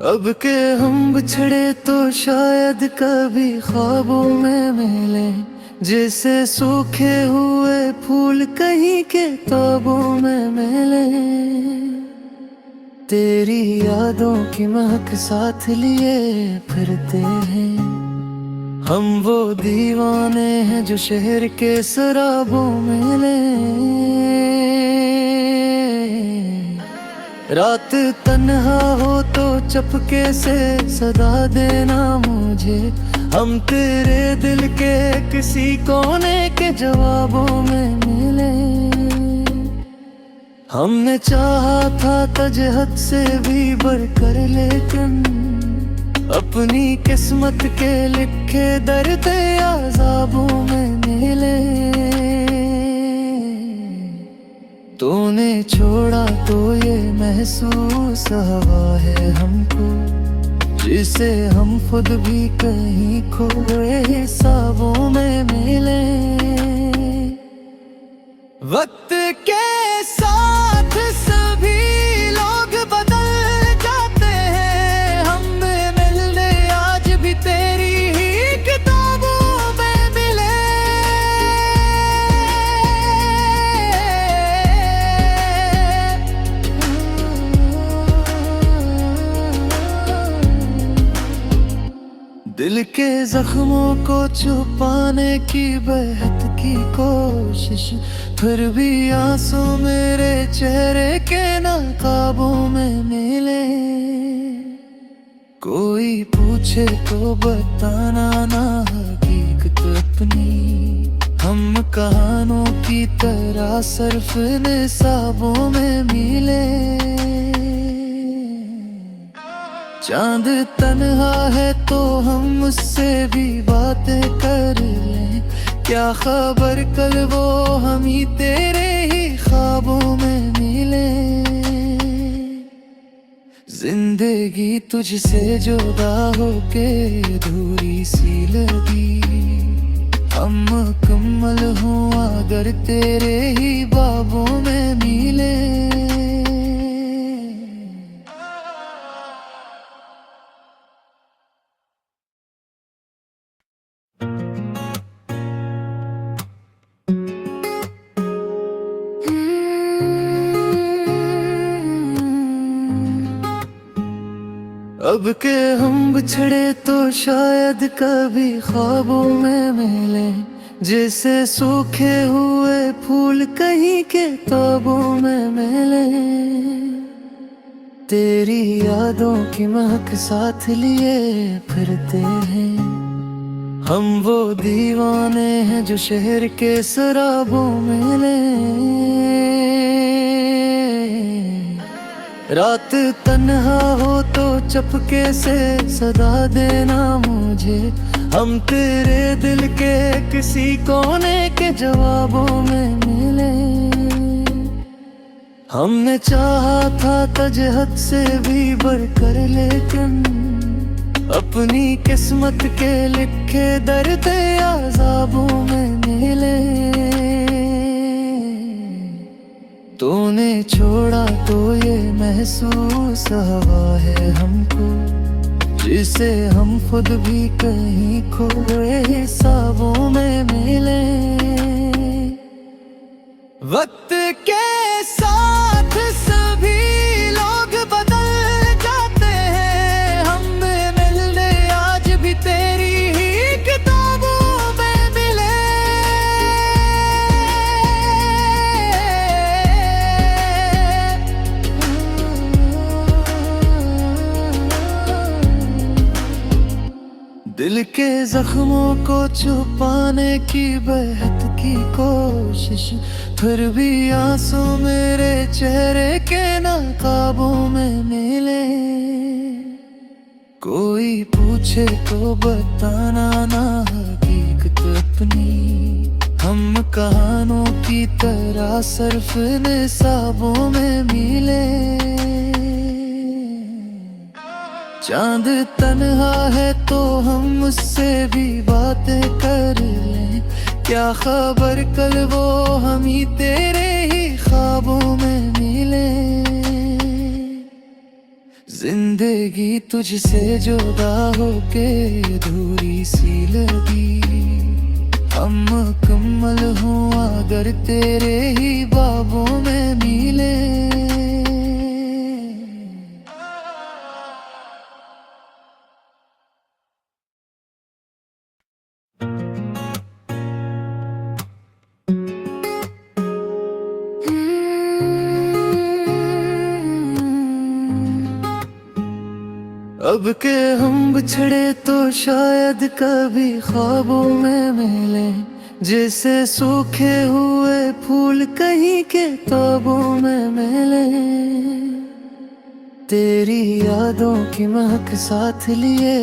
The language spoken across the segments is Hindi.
अब के हम बिछड़े तो शायद कभी ख्वाबों में मिले, जैसे सूखे हुए फूल कहीं के ताबों में मिले। तेरी यादों की महक साथ लिए फिरते हैं हम, वो दीवाने हैं जो शहर के शराबों में मिले। रात तन्हा हो तो चपके से सदा देना मुझे, हम तेरे दिल के किसी कोने के जवाबों में मिले। हमने चाहा था तजहत से भी बढ़कर, लेकिन अपनी किस्मत के लिखे दर्द अज़ाबों में मिले। तूने छोड़ा तो ये महसूस हवा है हमको, जिसे हम खुद भी कहीं खोए हिसाबों में मिले। वक्त के साथ सभी लोग बदल जाते हैं, हम मिलने आज भी तेरी ही किताबों में मिले। दिल के जख्मों को छुपाने की बेहद की कोशिश, फिर भी आंसू मेरे चेहरे के नकाबों में मिले। कोई पूछे तो बताना ना हकीकत अपनी, हम कहानों की तरह सिर्फ निसाबों में मिले। चांद तन्हा है तो हम उससे भी बातें कर लें, क्या खबर कल वो हम ही तेरे ही ख्वाबों में मिले। जिंदगी तुझसे जुदा होके अधूरी सी लगी, हम मुकम्मल हों अगर तेरे ही बाबों में मिले। अब के हम बिछड़े तो शायद कभी ख्वाबों में मिले, जैसे सूखे हुए फूल कहीं के ताबों में मिले। तेरी यादों की महक साथ लिए फिरते हैं हम, वो दीवाने हैं जो शहर के शराबों में मिले। रात तन्हा हो तो चपके से सदा देना मुझे, हम तेरे दिल के किसी कोने के जवाबों में मिले। हमने चाहा था तजहत से भी बढ़कर, लेकिन अपनी किस्मत के लिखे दर्द अज़ाबों में मिले। तूने छोड़ा तो ये महसूस हवा है हमको, जिसे हम खुद भी कहीं खोए हिसाबों में मिले। वक्त के साथ सभी लोग बदल जाते हैं, हम मिलने आज भी तेरी ही किताबों में मिले। दिल के जख्मों को छुपाने की बेहद की कोशिश, फिर भी आंसू मेरे चेहरे के नकाबों में मिले। कोई पूछे तो बताना ना हकीकत अपनी, हम कहानों की तरह सिर्फ निसाबों में मिले। चांद तन्हा है तो हम उससे भी बातें कर लें, क्या खबर कल वो हम ही तेरे ही ख्वाबों में मिले। जिंदगी तुझसे जुदा होके अधूरी सी लगी। हम मुकम्मल हूँ अगर तेरे ही बाबों में मिले। अब के हम बिछड़े तो शायद कभी ख्वाबों में मिले। जैसे सूखे हुए फूल कहीं के ताबों में मिले। तेरी यादों की महक साथ लिए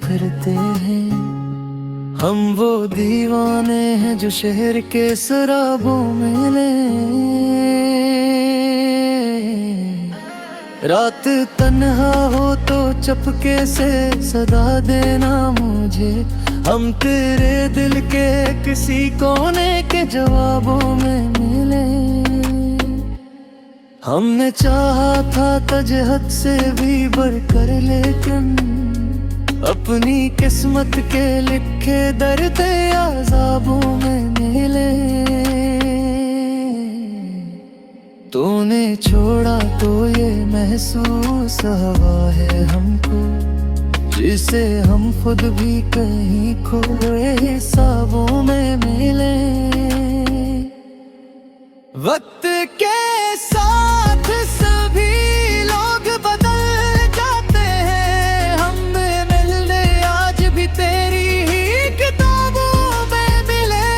फिरते हैं। हम वो दीवाने हैं जो शहर के शराबों में मिले। रात तन्हा हो तो चपके से सदा देना मुझे। हम तेरे दिल के किसी कोने के जवाबों में मिले। हमने चाहा था तजहत से भी बढ़कर, लेकिन अपनी किस्मत के लिखे दर्द अज़ाबों में मिले। तूने छोड़ा तो ये महसूस हवा है हमको, जिसे हम खुद भी कहीं खोए हिसाबों में मिले। वक्त के साथ सभी लोग बदल जाते हैं। हम मिलने आज भी तेरी ही किताबों में मिले।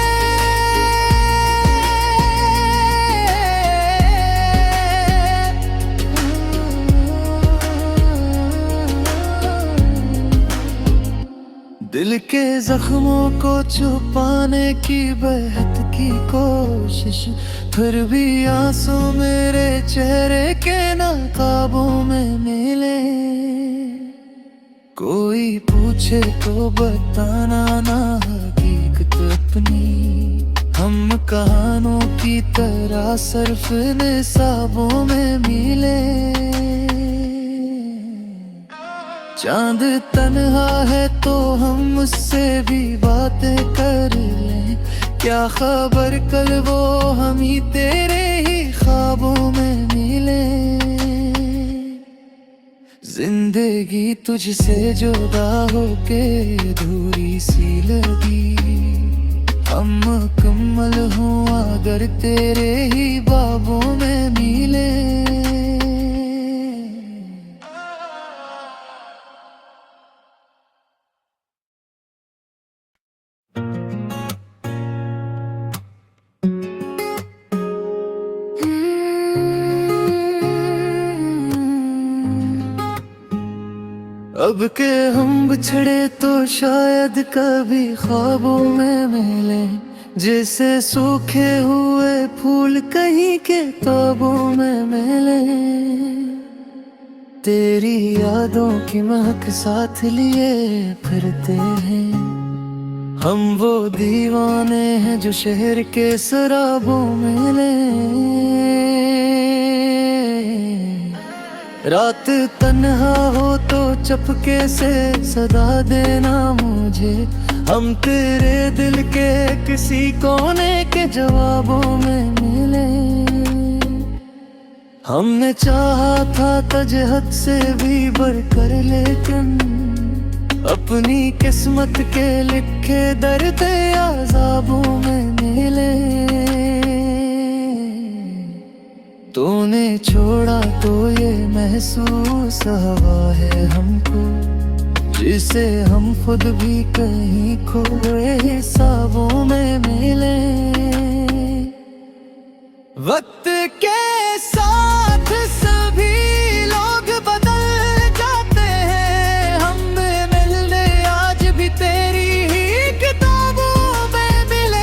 दिल के जख्मों को छुपाने की बेहद की कोशिश, फिर भी आंसू मेरे चेहरे के नकाबों में मिले। कोई पूछे तो बताना ना हकीकत अपनी। हम कहानों की तरह सिर्फ निसाबों में मिले। चांद तन्हा है तो हम उससे भी बातें कर लें। क्या खबर कल वो हम ही तेरे ही ख्वाबों में मिले। जिंदगी तुझसे जुदा होके अधूरी सी लगी। हम मुकम्मल हूँ अगर तेरे ही बाबों में मिले। अब के हम बिछड़े तो शायद कभी ख्वाबों में मिले। जैसे सूखे हुए फूल कहीं के ताबों में मिले। तेरी यादों की महक साथ लिए फिरते हैं। हम वो दीवाने हैं जो शहर के शराबों में मिले। रात तन्हा हो तो चपके से सदा देना मुझे। हम तेरे दिल के किसी कोने के जवाबों में मिले। हमने चाहा था तजहत से भी बढ़कर, लेकिन अपनी किस्मत के लिखे दर्द अज़ाबों में मिले। तूने छोड़ा तो ये महसूस हवा है हमको, जिसे हम खुद भी कहीं खोए हिसाबों में मिले। वक्त के साथ सभी लोग बदल जाते हैं। हम मिलने आज भी तेरी ही किताबों में मिले।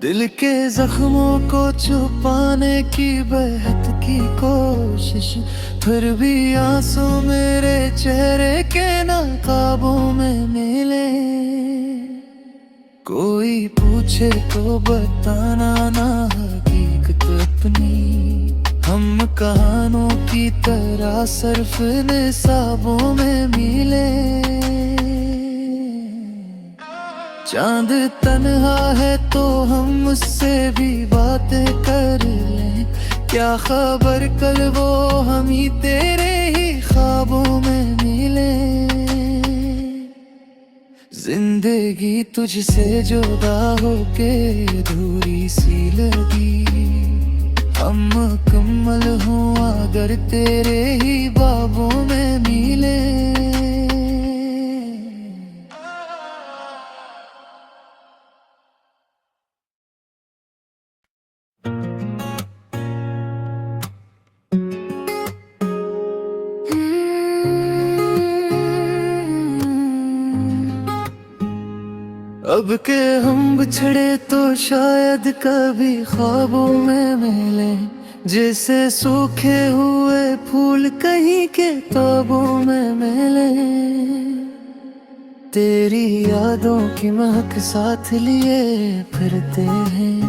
दिल के जख्मों को छुपाने की बेहद की कोशिश, फिर भी आंसू मेरे चेहरे के नकाबों में मिले। कोई पूछे तो बताना ना हकीकत अपनी, हम कहानों की तरह सिर्फ निसाबों में मिले। चांद तन्हा है तो हम उससे भी बातें कर लें, क्या खबर कल वो हम ही तेरे ही ख्वाबों में मिले। जिंदगी तुझसे जुदा होके अधूरी सी लगी, हम मुकम्मल हूँ अगर तेरे ही बाबों में मिले। अब के हम बिछड़े तो शायद कभी ख्वाबों में मिले, जैसे सूखे हुए फूल कहीं के ताबों में मिले। तेरी यादों की महक साथ लिए फिरते हैं,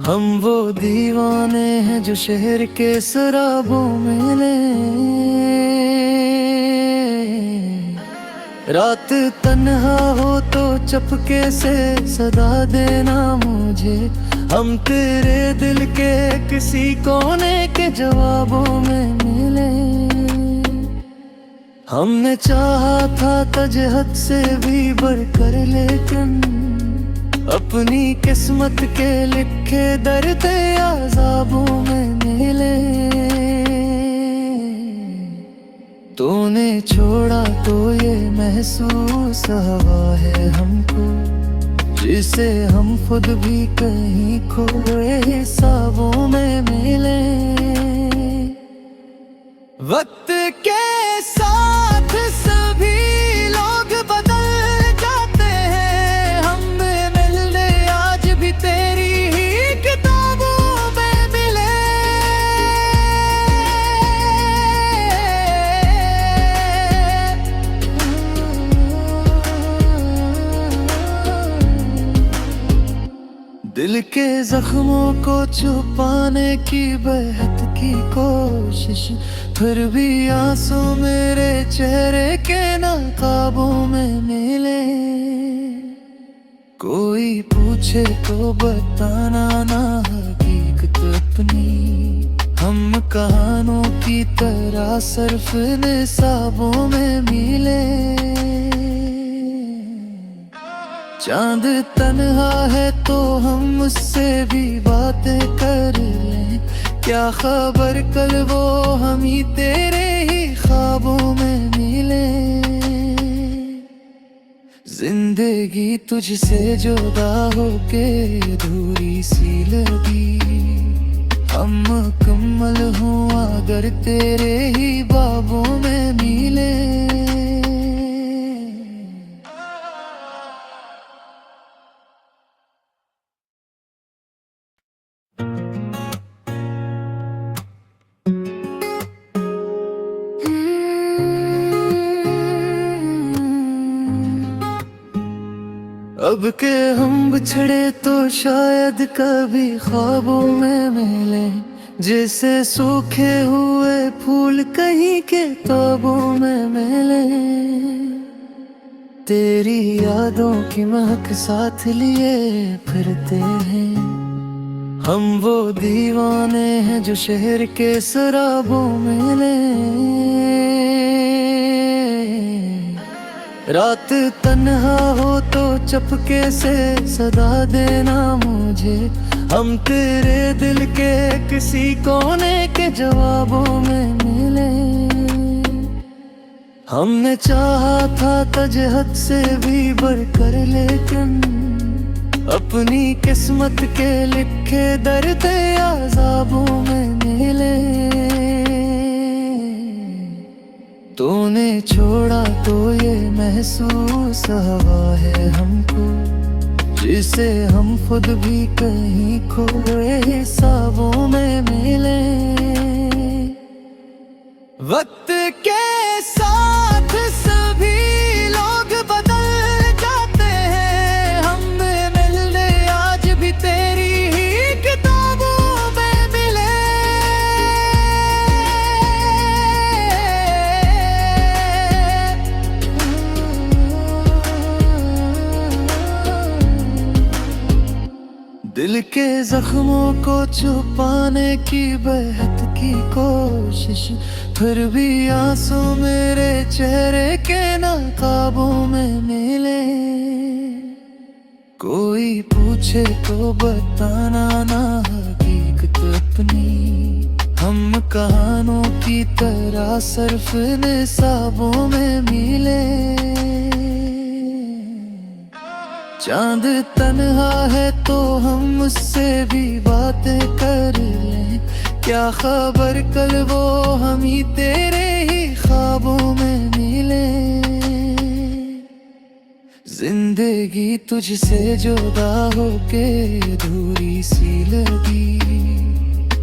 हम वो दीवाने हैं जो शहर के शराबों में मिले। रात तन्हा हो तो चपके से सदा देना मुझे, हम तेरे दिल के किसी कोने के जवाबों में मिले। हमने चाहा था तजहत से भी बढ़कर, लेकिन अपनी किस्मत के लिखे दर्द अज़ाबों में मिले। तूने छोड़ा तो ये महसूस हवा है हमको, जिसे हम खुद भी कहीं खोए हिसाबों में मिले। वक्त के साथ सभी लोग बदल जाते हैं, हम मिलने आज भी तेरी ही किताबों में मिले। दिल के जख्मों को छुपाने की बेहद की कोशिश, फिर भी आंसू मेरे चेहरे के नकाबों में मिले। कोई पूछे तो बताना ना हकीकत अपनी, हम कहानों की तरह सिर्फ निसाबों में मिले। चांद तन्हा है तो हम उससे भी बातें कर लें, क्या खबर कल वो हम ही तेरे ही ख्वाबों में मिले। जिंदगी तुझसे जुदा होके अधूरी सी लगी, हम मुकम्मल हूँ अगर तेरे ही बाबों में मिले। अब के हम बिछड़े तो शायद कभी ख्वाबों में मिले, जैसे सूखे हुए फूल कहीं के ताबों में मिले। तेरी यादों की महक साथ लिए फिरते हैं, हम वो दीवाने हैं जो शहर के शराबों में मिले। रात तन्हा हो तो चपके से सदा देना मुझे, हम तेरे दिल के किसी कोने के जवाबों में मिले। हमने चाहा था तजहत से भी बढ़कर, लेकिन अपनी किस्मत के लिखे दर्द अज़ाबों में मिले। तूने छोड़ा तो ये महसूस हवा है हमको, जिसे हम खुद भी कहीं खोए हिसाबों में मिले। वक्त के साथ सभी लोग बदल जाते हैं, हम मिलने आज भी तेरी ही किताबों में मिले। दिल के जख्मों को छुपाने की बेहद की कोशिश, फिर भी आंसू मेरे चेहरे के नकाबों में मिले। कोई पूछे तो बताना ना हकीकत अपनी, हम कहानों की तरह सिर्फ निसाबों में मिले। चांद तन्हा है तो हम उससे भी बातें कर लें, क्या खबर कल वो हम ही तेरे ही ख्वाबों में मिले। जिंदगी तुझसे जुदा होके अधूरी सी लगी,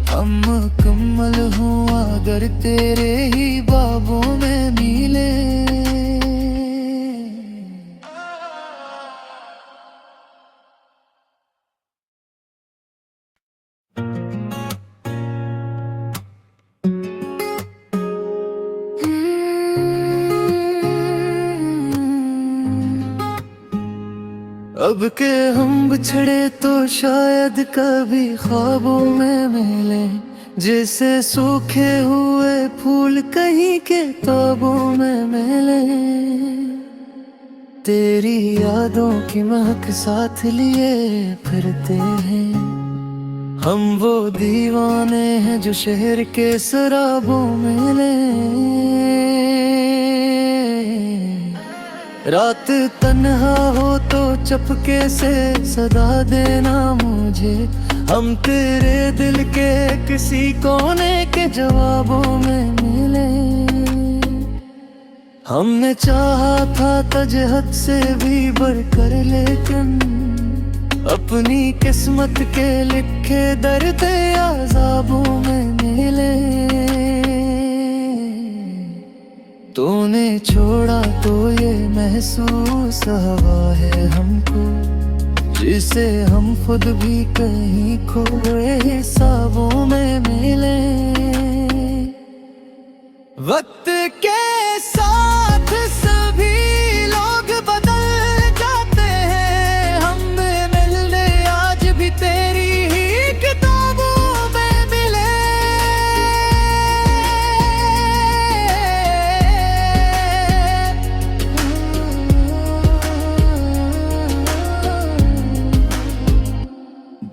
हम मुकम्मल हों अगर तेरे ही बाबों में मिले। अब के हम बिछड़े तो शायद कभी ख्वाबों में मिले, जैसे सूखे हुए फूल कहीं के ताबों में मिले। तेरी यादों की महक साथ लिए फिरते हैं, हम वो दीवाने हैं जो शहर के शराबों में मिले। रात तन्हा हो तो चपके से सदा देना मुझे, हम तेरे दिल के किसी कोने के जवाबों में मिले। हमने चाहा था तजहत से भी बढ़कर, लेकिन अपनी किस्मत के लिखे दर्द अज़ाबों में मिले। तूने छोड़ा तो ये महसूस हवा है हमको, जिसे हम खुद भी कहीं खोए हिसाबों में मिले। वक्त के साथ सभी लोग बदल जाते हैं, हम मिलने आज भी तेरी ही किताबों में मिले।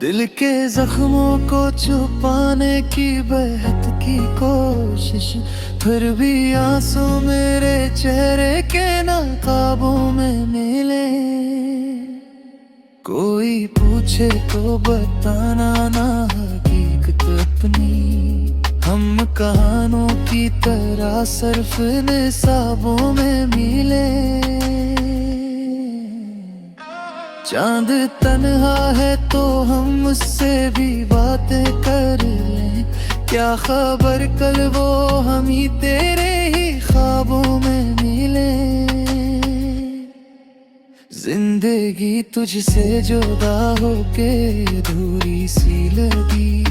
दिल के जख्मों को छुपाने की बेहद की कोशिश, फिर भी आंसू मेरे चेहरे के नकाबों में मिले। कोई पूछे तो बताना ना हकीकत अपनी, हम कहानों की तरह सिर्फ निसाबों में मिले। चांद तन्हा है तो हम उससे भी बातें कर लें, क्या खबर कल वो हम ही तेरे ही ख्वाबों में मिले। जिंदगी तुझसे जुदा होके अधूरी सी लगी,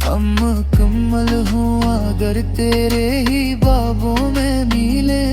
हम मुकम्मल हों अगर तेरे ही बाबों में मिले।